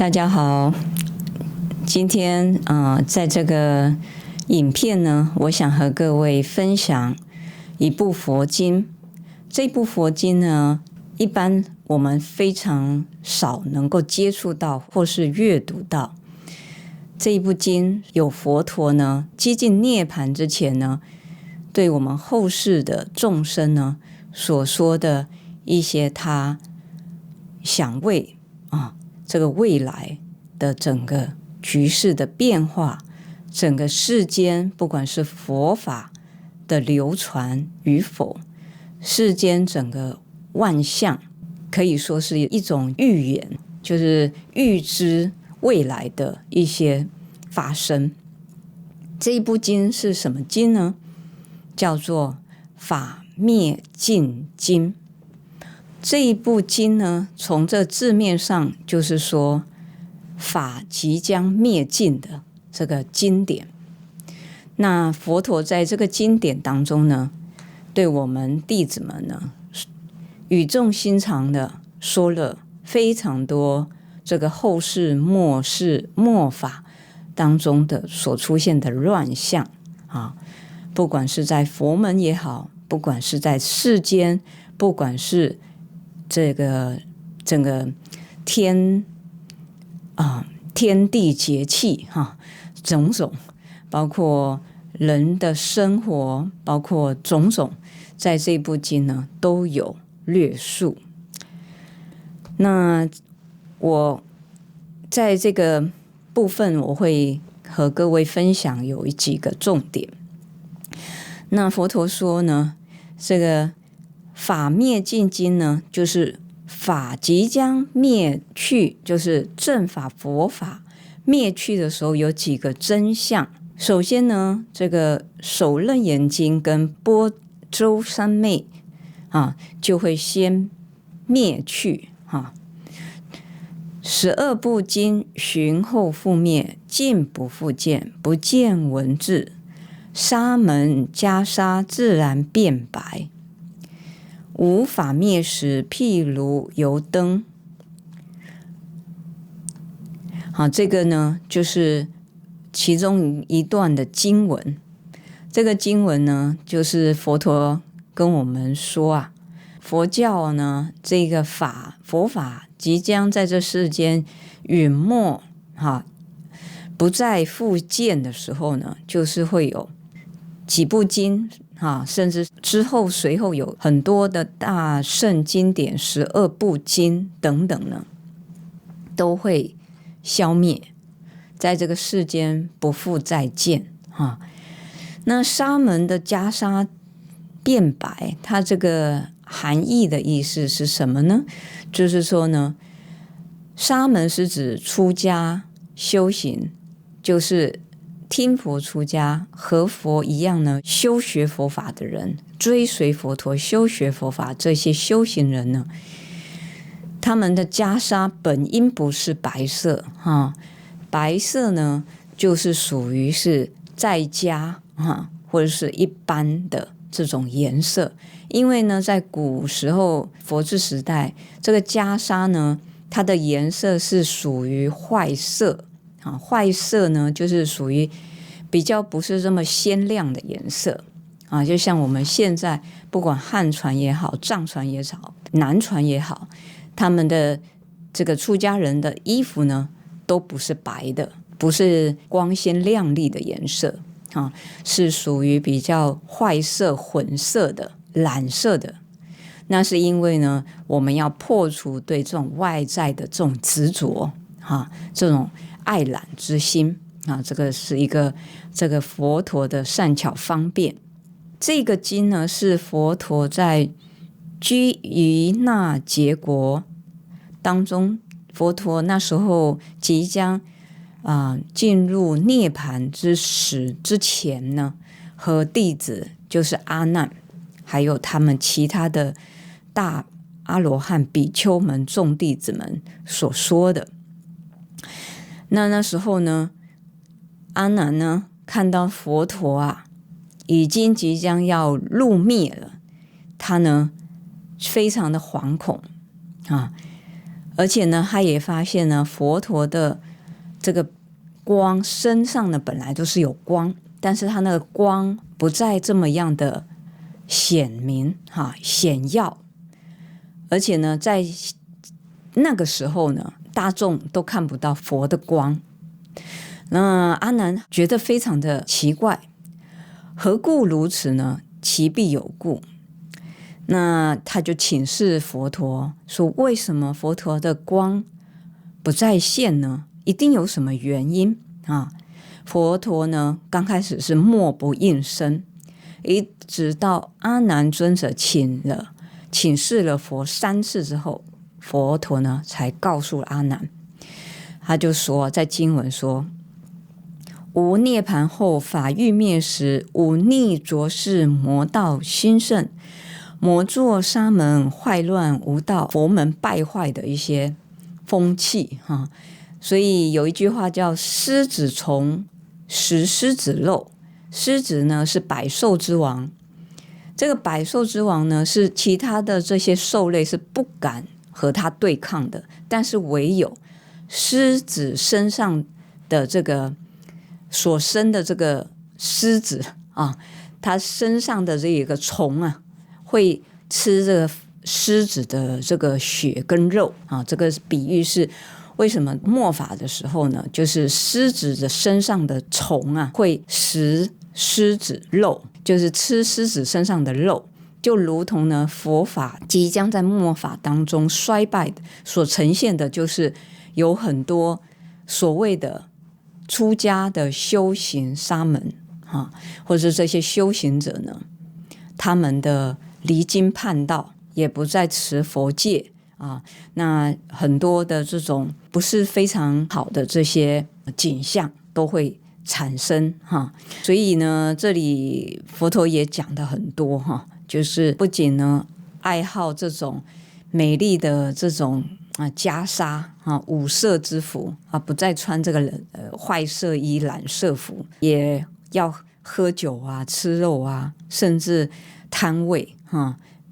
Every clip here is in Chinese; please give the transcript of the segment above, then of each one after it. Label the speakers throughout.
Speaker 1: 大家好，今天在这个影片呢，我想和各位分享一部佛经。这部佛经呢，一般我们非常少能够接触到或是阅读到。这一部经有佛陀呢接近涅槃之前呢，对我们后世的众生呢所说的一些他想为这个未来的整个局势的变化，整个世间不管是佛法的流传与否，世间整个万象可以说是一种预言，就是预知未来的一些发生。这一部经是什么经呢？叫做法灭尽经。这一部经呢，从这字面上就是说法即将灭尽的这个经典。那佛陀在这个经典当中呢，对我们弟子们呢，语重心长的说了非常多这个后世末世末法当中的所出现的乱象啊，不管是在佛门也好，不管是在世间，不管是这个整个天地节气种种，包括人的生活，包括种种，在这部经呢都有略述。那我在这个部分我会和各位分享有几个重点。那佛陀说呢，这个法灭尽经呢，就是法即将灭去，就是正法佛法灭去的时候有几个真相。首先呢，这个首楞严经跟般舟三昧就会先灭去12部经循后复灭，尽不复见，不见文字，沙门袈裟自然变白，无法灭时，譬如油灯。好，这个呢就是其中一段的经文。这个经文呢，就是佛陀跟我们说佛教呢这个佛法即将在这世间陨没不再复见的时候呢，就是会有几部经甚至之后随后有很多的大圣经典12部经等等呢，都会消灭，在这个世间不复再见那沙门的袈裟变白，它这个含义的意思是什么呢？就是说呢，沙门是指出家修行，就是听佛出家和佛一样呢，修学佛法的人，追随佛陀修学佛法，这些修行人呢，他们的袈裟本应不是白色白色呢就是属于是在家或者是一般的这种颜色。因为呢在古时候佛治时代，这个袈裟呢它的颜色是属于坏色坏色呢就是属于比较不是这么鲜亮的颜色就像我们现在不管汉传也好，藏传也好，南传也好，他们的这个出家人的衣服呢都不是白的，不是光鲜亮丽的颜色是属于比较坏色混色的染色的。那是因为呢，我们要破除对这种外在的这种执着这种爱染之心这个是一个这个佛陀的善巧方便。这个经呢是佛陀在居于那结国当中，佛陀那时候即将进入涅槃之时之前呢，和弟子就是阿难还有他们其他的大阿罗汉比丘们众弟子们所说的。那时候呢，阿难呢看到佛陀已经即将要入灭了，他呢非常的惶恐而且呢，他也发现呢，佛陀的这个光身上呢本来就是有光，但是他那个光不再这么样的显明显耀，而且呢，在那个时候呢，大众都看不到佛的光。那阿难觉得非常的奇怪，何故如此呢？其必有故。那他就请示佛陀说，为什么佛陀的光不再现呢？一定有什么原因啊？佛陀呢，刚开始是默不应声，一直到阿难尊者请示了佛3次之后，佛陀呢才告诉阿难。他就说，在经文说，无涅盘后法欲灭时，忤逆浊世魔道兴盛，魔作沙门坏乱无道，佛门败坏的一些风气哈。所以有一句话叫狮子从，食狮子肉。狮子呢是百兽之王，这个百兽之王呢是其他的这些兽类是不敢和他对抗的，但是唯有狮子身上的这个所生的这个狮子啊，它身上的这个虫啊，会吃这个狮子的这个血跟肉啊。这个比喻是为什么末法的时候呢，就是狮子的身上的虫啊会食狮子肉，就是吃狮子身上的肉，就如同呢佛法即将在末法当中衰败的所呈现的，就是有很多所谓的出家的修行沙门或者是这些修行者呢，他们的离经叛道，也不再持佛戒那很多的这种不是非常好的这些景象都会产生所以呢，这里佛陀也讲的很多就是不仅呢爱好这种美丽的这种袈裟五色之服不再穿这个坏色衣染色服，也要喝酒吃肉甚至贪味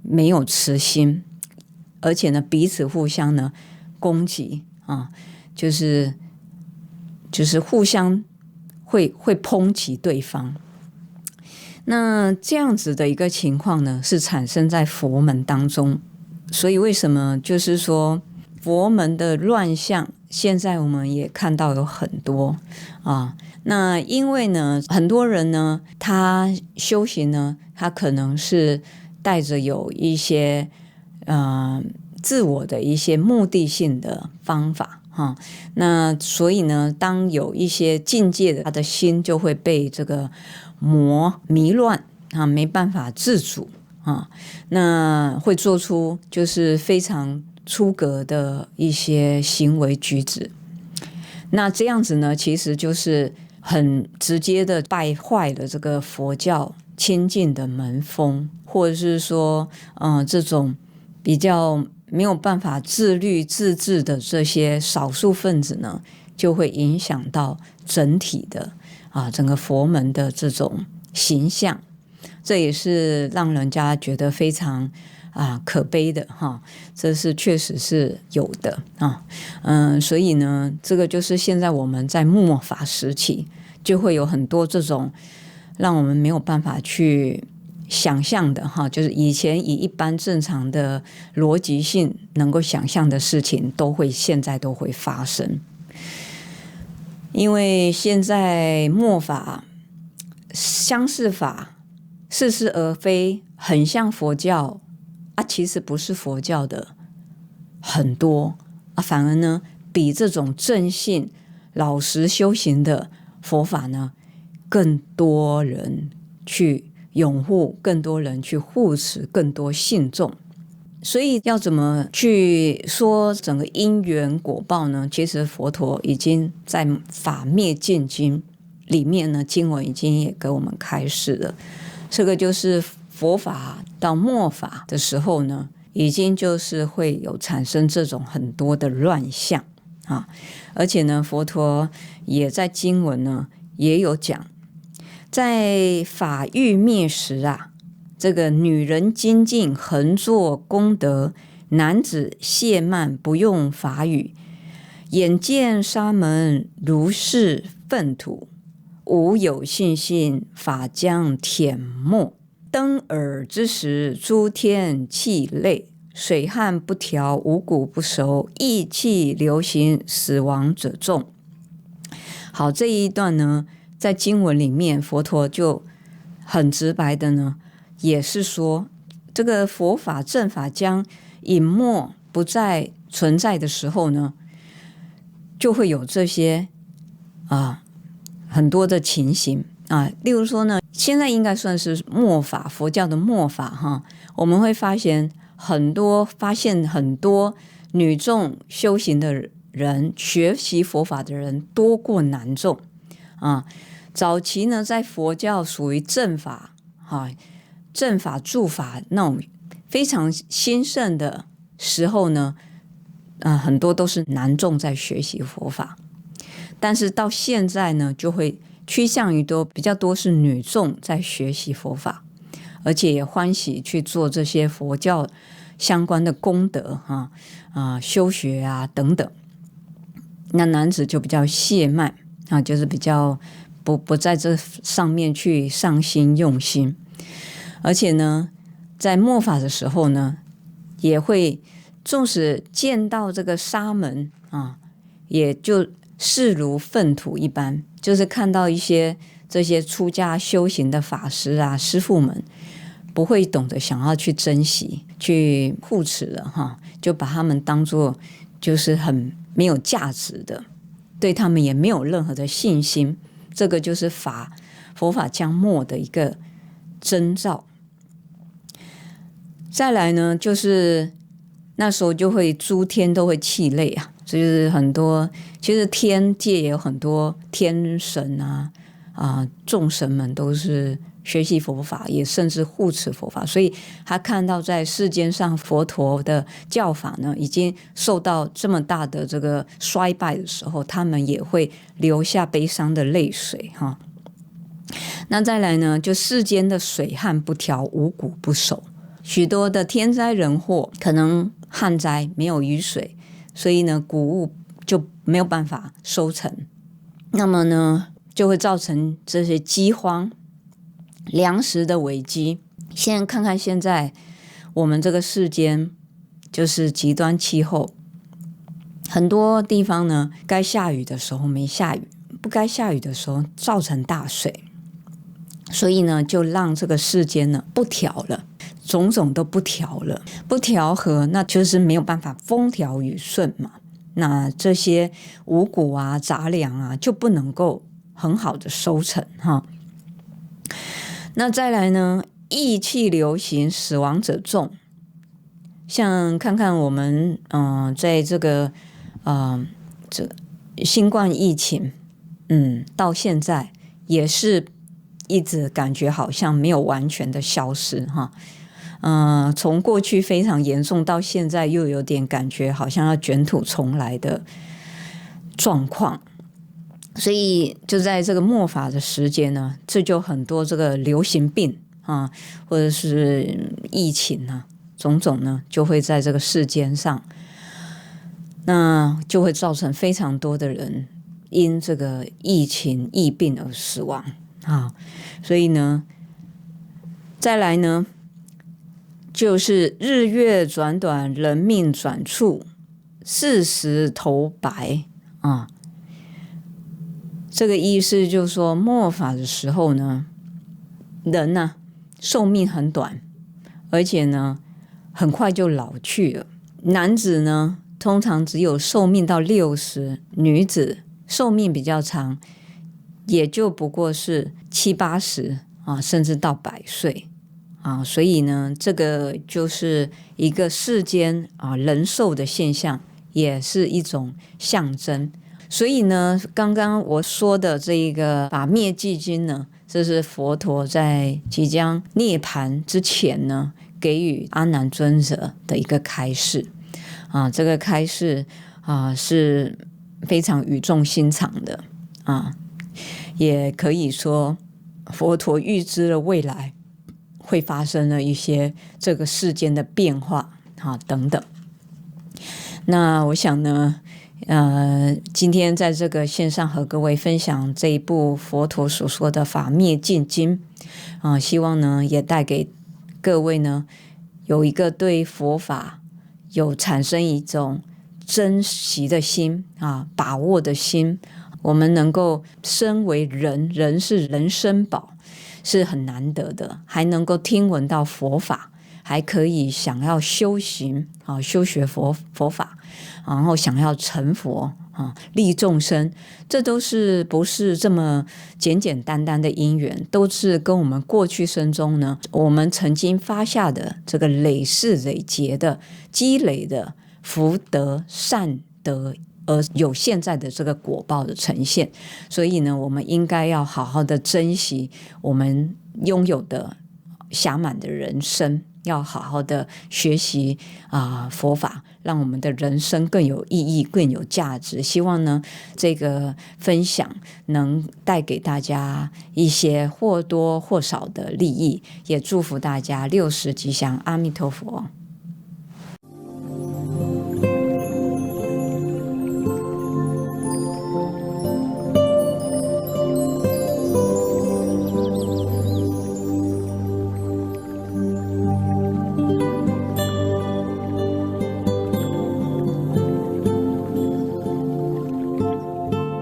Speaker 1: 没有慈心，而且呢彼此互相呢攻击就是互相会抨击对方。那这样子的一个情况呢，是产生在佛门当中。所以为什么就是说佛门的乱象，现在我们也看到有很多那因为呢，很多人呢，他修行呢，他可能是带着有一些自我的一些目的性的方法那所以呢，当有一些境界的，他的心就会被这个魔迷乱没办法自主那会做出就是非常出格的一些行为举止。那这样子呢，其实就是很直接的败坏了这个佛教清净的门风，或者是说这种比较没有办法自律自治的这些少数分子呢，就会影响到整体的整个佛门的这种形象。这也是让人家觉得非常可悲的这是确实是有的所以呢，这个就是现在我们在末法时期就会有很多这种让我们没有办法去想象的就是以前以一般正常的逻辑性能够想象的事情，现在都会发生。因为现在末法相似法似是而非，很像佛教其实不是佛教的很多反而呢比这种正信老实修行的佛法呢更多人去拥护，更多人去护持，更多信众。所以要怎么去说整个因缘果报呢？其实佛陀已经在法灭尽经里面呢，经文已经也给我们开示了。这个就是佛法到末法的时候呢，已经就是会有产生这种很多的乱象而且呢，佛陀也在经文呢也有讲，在法欲灭时这个女人精进恒做功德，男子谢曼不用法语，眼见沙门如是粪土，吾有信心法将舔没。登耳之时，诸天泣泪，水旱不调，五谷不熟，疫气流行，死亡者众。好，这一段呢，在经文里面，佛陀就很直白的呢，也是说，这个佛法正法将隐没不再存在的时候呢，就会有这些很多的情形例如说呢，现在应该算是末法，佛教的末法哈，我们会发现很多女众修行的人，学习佛法的人多过男众早期呢，在佛教属于正法正法住法那种非常兴盛的时候呢，很多都是男众在学习佛法，但是到现在呢，就会趋向于比较多是女众在学习佛法，而且也欢喜去做这些佛教相关的功德修学等等。那男子就比较懈慢就是比较不在这上面去上心用心，而且呢，在末法的时候呢，也会纵使见到这个沙门也就视如粪土一般，就是看到这些出家修行的法师师父们，不会懂得想要去珍惜去护持了就把他们当作就是很没有价值的，对他们也没有任何的信心，这个就是佛法将末的一个征兆。再来呢，就是那时候就会诸天都会泣泪就是很多，其实天界也有很多天神众神们都是学习佛法，也甚至护持佛法，所以他看到在世间上佛陀的教法呢，已经受到这么大的这个衰败的时候，他们也会流下悲伤的泪水那再来呢，就世间的水旱不调，五谷不熟，许多的天灾人祸，可能旱灾没有雨水，所以呢，谷物就没有办法收成，那么呢，就会造成这些饥荒、粮食的危机。现在看看现在我们这个世间，就是极端气候，很多地方呢，该下雨的时候没下雨，不该下雨的时候造成大水，所以呢，就让这个世间呢不调了。种种都不调了，不调和，那就是没有办法风调雨顺嘛。那这些五谷杂粮就不能够很好的收成那再来呢，疫气流行，死亡者众。像看看我们在这个新冠疫情到现在也是一直感觉好像没有完全的消失从过去非常严重到现在又有点感觉好像要卷土重来的状况，所以就在这个末法的时间呢，这就很多这个流行病或者是疫情种种呢就会在这个世间上，那就会造成非常多的人因这个疫情疫病而死亡所以呢，再来呢，就是日月转短，人命转处，40头白这个意思就是说，末法的时候呢，人寿命很短，而且呢很快就老去了。男子呢通常只有寿命到60，女子寿命比较长，也就不过是70、80甚至到100岁所以呢，这个就是一个世间人寿的现象，也是一种象征。所以呢，刚刚我说的这一个法灭寂经呢，这是佛陀在即将涅槃之前呢，给予阿难尊者的一个开示这个开示是非常语重心长的也可以说佛陀预知了未来会发生了一些这个世间的变化等等。那我想呢，今天在这个线上和各位分享这一部佛陀所说的法灭尽经希望呢也带给各位呢有一个对佛法有产生一种珍惜的心把握的心。我们能够身为人，人是人身宝，是很难得的，还能够听闻到佛法，还可以想要修行修学佛法，然后想要成佛利众生，这都是不是这么简简单单的因缘，都是跟我们过去生中呢，我们曾经发下的这个累世累劫的积累的福德善德，而有现在的这个果报的呈现。所以呢，我们应该要好好的珍惜我们拥有的暇满的人生，要好好的学习佛法，让我们的人生更有意义，更有价值。希望呢，这个分享能带给大家一些或多或少的利益，也祝福大家60吉祥，阿弥陀佛。